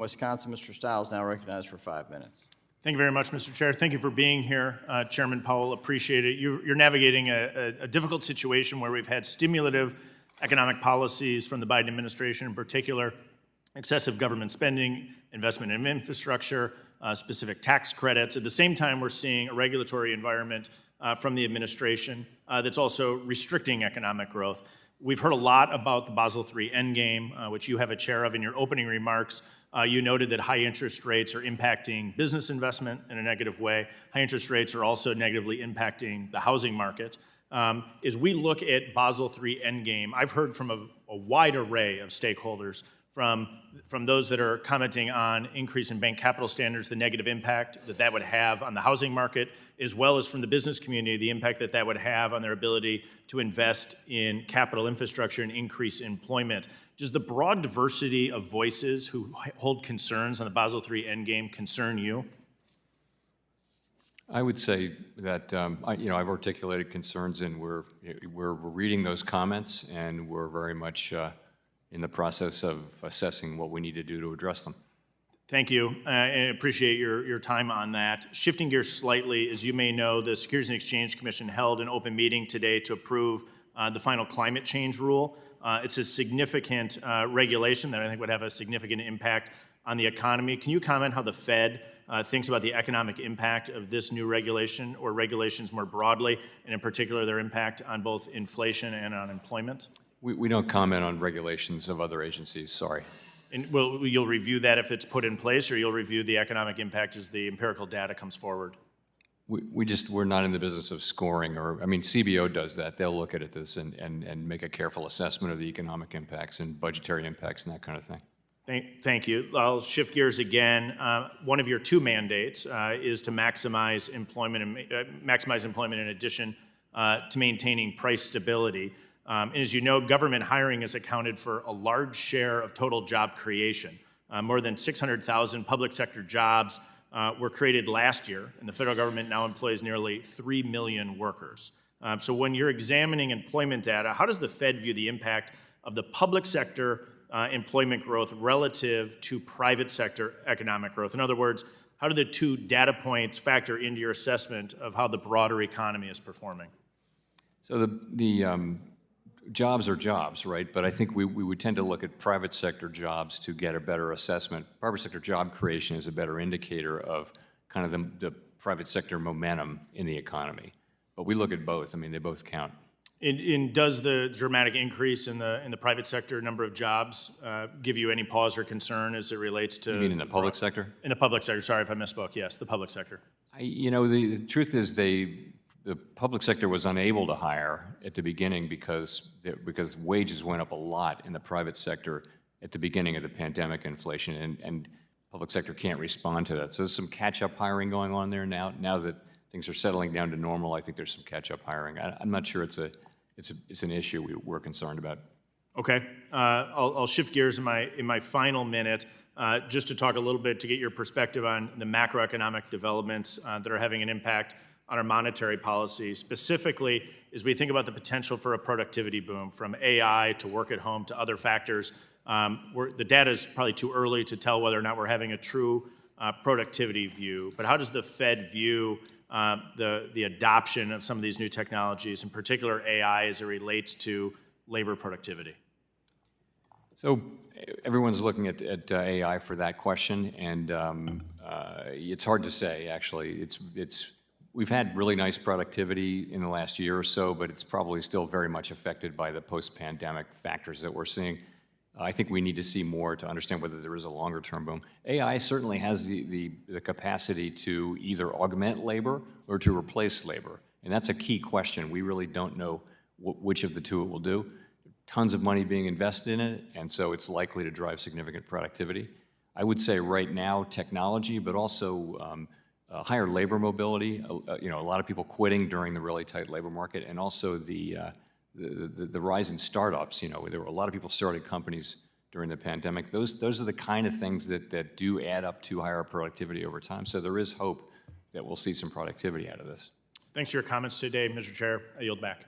Wisconsin. Mr. Steil is now recognized for 5 minutes. Thank you very much, Mr. Chair. Thank you for being here, Chairman Powell. Appreciate it. You're navigating a difficult situation where we've had stimulative economic policies from the Biden administration, in particular, excessive government spending, investment in infrastructure, specific tax credits. At the same time, we're seeing a regulatory environment from the administration that's also restricting economic growth. We've heard a lot about the Basel III Endgame, which you have a chair of. In your opening remarks, you noted that high interest rates are impacting business investment in a negative way. High interest rates are also negatively impacting the housing market. As we look at Basel III Endgame, I've heard from a wide array of stakeholders, from those that are commenting on increase in bank capital standards, the negative impact that would have on the housing market, as well as from the business community, the impact that would have on their ability to invest in capital infrastructure and increase employment. Does the broad diversity of voices who hold concerns on the Basel III Endgame concern you? I would say that I've articulated concerns, and we're reading those comments, and we're very much in the process of assessing what we need to do to address them. Thank you. I appreciate your time on that. Shifting gears slightly, as you may know, the Securities and Exchange Commission held an open meeting today to approve the final climate change rule. It's a significant regulation that I think would have a significant impact on the economy. Can you comment how the Fed thinks about the economic impact of this new regulation, or regulations more broadly, and in particular their impact on both inflation and on employment? We don't comment on regulations of other agencies, sorry. And you'll review that if it's put in place, or you'll review the economic impact as the empirical data comes forward? We're not in the business of scoring, CBO does that. They'll look at this and make a careful assessment of the economic impacts and budgetary impacts and that kind of thing. Thank you. I'll shift gears again. One of your two mandates is to maximize employment in addition to maintaining price stability. And as you know, government hiring has accounted for a large share of total job creation. More than 600,000 public sector jobs were created last year, and the federal government now employs nearly 3 million workers. So when you're examining employment data, how does the Fed view the impact of the public sector employment growth relative to private sector economic growth? In other words, how do the two data points factor into your assessment of how the broader economy is performing? So the jobs are jobs, right? But I think we would tend to look at private sector jobs to get a better assessment. Private sector job creation is a better indicator of kind of the private sector momentum in the economy. But we look at both. They both count. And does the dramatic increase in the private sector number of jobs give you any pause or concern as it relates to? You mean in the public sector? In the public sector. Sorry if I misspoke. Yes, the public sector. The truth is the public sector was unable to hire at the beginning because wages went up a lot in the private sector at the beginning of the pandemic inflation, and public sector can't respond to that. So there's some catch-up hiring going on there now. Now that things are settling down to normal, I think there's some catch-up hiring. I'm not sure it's an issue we're concerned about. Okay, I'll shift gears in my final minute just to talk a little bit, to get your perspective on the macroeconomic developments that are having an impact on our monetary policy, specifically as we think about the potential for a productivity boom, from AI to work at home to other factors. The data is probably too early to tell whether or not we're having a true productivity view, but how does the Fed view the adoption of some of these new technologies, in particular AI, as it relates to labor productivity? So everyone's looking at AI for that question, and it's hard to say, actually. We've had really nice productivity in the last year or so, but it's probably still very much affected by the post-pandemic factors that we're seeing. I think we need to see more to understand whether there is a longer-term boom. AI certainly has the capacity to either augment labor or to replace labor, and that's a key question. We really don't know which of the two it will do. Tons of money being invested in it, and so it's likely to drive significant productivity. I would say right now technology, but also higher labor mobility. A lot of people quitting during the really tight labor market, and also the rise in startups. There were a lot of people started companies during the pandemic. Those are the kind of things that do add up to higher productivity over time. So there is hope that we'll see some productivity out of this. Thanks for your comments today, Mr. Chair. I yield back.